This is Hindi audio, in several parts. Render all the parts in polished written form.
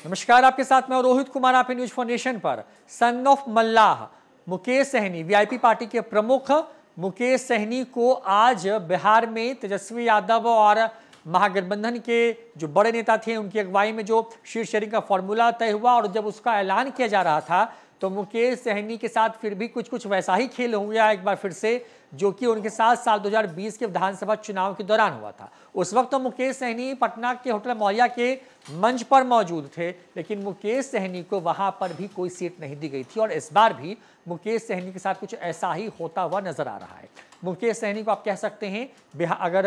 नमस्कार, आपके साथ मैं रोहित कुमार, आप न्यूज फॉर नेशन पर। सन ऑफ मल्लाह मुकेश सहनी, वीआईपी पार्टी के प्रमुख मुकेश सहनी को आज बिहार में तेजस्वी यादव और महागठबंधन के जो बड़े नेता थे उनकी अगुवाई में जो शीर्ष शेयरिंग का फॉर्मूला तय हुआ और जब उसका ऐलान किया जा रहा था तो मुकेश सहनी के साथ फिर भी कुछ वैसा ही खेल हो गया एक बार फिर से, जो कि उनके साथ साल 2020 के विधानसभा चुनाव के दौरान हुआ था। उस वक्त तो मुकेश सहनी पटना के होटल मौर्या के मंच पर मौजूद थे, लेकिन मुकेश सहनी को वहां पर भी कोई सीट नहीं दी गई थी और इस बार भी मुकेश सहनी के साथ कुछ ऐसा ही होता हुआ नजर आ रहा है। मुकेश सहनी को आप कह सकते हैं, अगर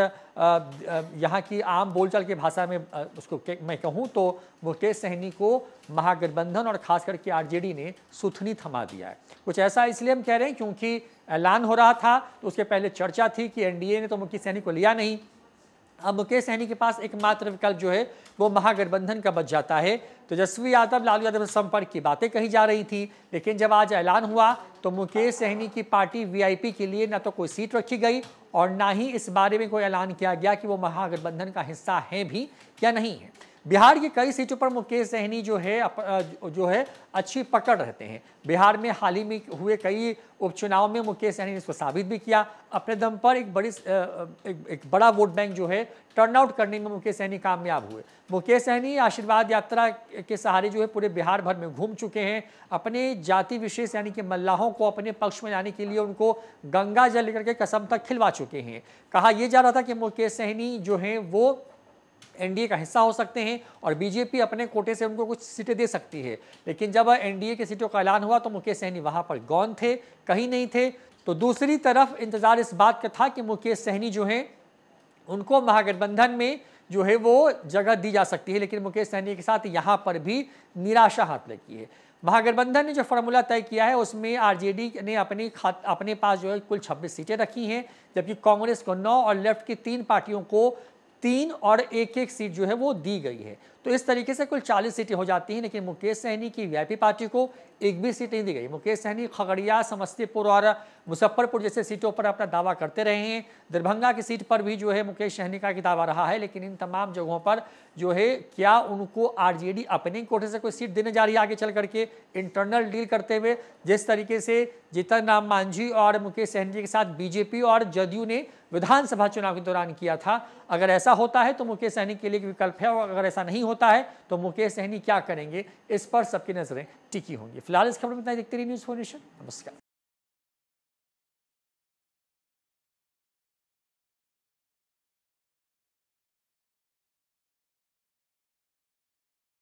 यहाँ की आम बोलचाल की भाषा में उसको मैं कहूँ तो मुकेश सहनी को महागठबंधन और खास करके आरजेडी ने सुथनी थमा दिया है। कुछ ऐसा इसलिए हम कह रहे हैं क्योंकि ऐलान हो रहा था तो उसके पहले चर्चा थी कि एनडीए ने तो मुकेश सहनी को लिया नहीं। अब मुकेश सहनी के पास एकमात्र विकल्प जो है वो महागठबंधन का बच जाता है। तेजस्वी यादव, लालू यादव से संपर्क की बातें कही जा रही थी, लेकिन जब आज ऐलान हुआ तो मुकेश सहनी की पार्टी वीआईपी के लिए न तो कोई सीट रखी गई और ना ही इस बारे में कोई ऐलान किया गया कि वो महागठबंधन का हिस्सा है भी या नहीं है। बिहार की कई सीटों पर मुकेश सहनी जो है अच्छी पकड़ रहते हैं। बिहार में हाल ही में हुए कई उपचुनाव में मुकेश सहनी ने इसको साबित भी किया। अपने दम पर एक बड़ा वोट बैंक जो है टर्नआउट करने में मुकेश सहनी कामयाब हुए। मुकेश सहनी आशीर्वाद यात्रा के सहारे जो है पूरे बिहार भर में घूम चुके हैं। अपने जाति विशेष यानी कि मल्लाहों को अपने पक्ष में लाने के लिए उनको गंगा जल लेकर के कसम तक खिलवा चुके हैं। कहा यह जा रहा था कि मुकेश सहनी जो है वो एनडीए का हिस्सा हो सकते हैं और बीजेपी अपने कोटे से उनको कुछ सीटें दे सकती है, लेकिन जब एनडीए की सीटों का ऐलान हुआ तो मुकेश सहनी वहां पर गौन थे, कहीं नहीं थे। तो दूसरी तरफ इंतजार इस बात का था कि मुकेश सहनी जो है उनको महागठबंधन में जो है वो जगह दी जा सकती है, लेकिन मुकेश सहनी के साथ यहां पर भी निराशा हाथ लगी है। महागठबंधन ने जो फॉर्मूला तय किया है उसमें आरजेडी ने अपने पास जो है कुल 26 सीटें रखी हैं, जबकि कांग्रेस को 9 और लेफ्ट की 3 पार्टियों को 3 और 1-1 सीट जो है वो दी गई है। तो इस तरीके से कुल 40 सीटें हो जाती हैं, लेकिन मुकेश सहनी की वीआईपी पार्टी को एक भी सीट नहीं दी गई। मुकेश सहनी खगड़िया, समस्तीपुर और मुजफ्फरपुर जैसे सीटों पर अपना दावा करते रहे हैं। दरभंगा की सीट पर भी जो है मुकेश सहनी का दावा रहा है, लेकिन इन तमाम जगहों पर जो है क्या उनको आरजेडी अपने कोटे से कोई सीट देने जा रही है आगे चल करके इंटरनल डील करते हुए, जिस तरीके से जीतन राम मांझी और मुकेश सहनी के साथ बीजेपी और जदयू ने विधानसभा चुनाव के दौरान किया था। अगर ऐसा होता है तो मुकेश सहनी के लिए विकल्प है और अगर ऐसा नहीं होता है तो मुकेश सहनी क्या करेंगे, इस पर सबकी नजरें टिकी होंगी। फिलहाल इस खबर में इतना ही। देखते रहिए न्यूज़ फॉर नेशन। नमस्कार।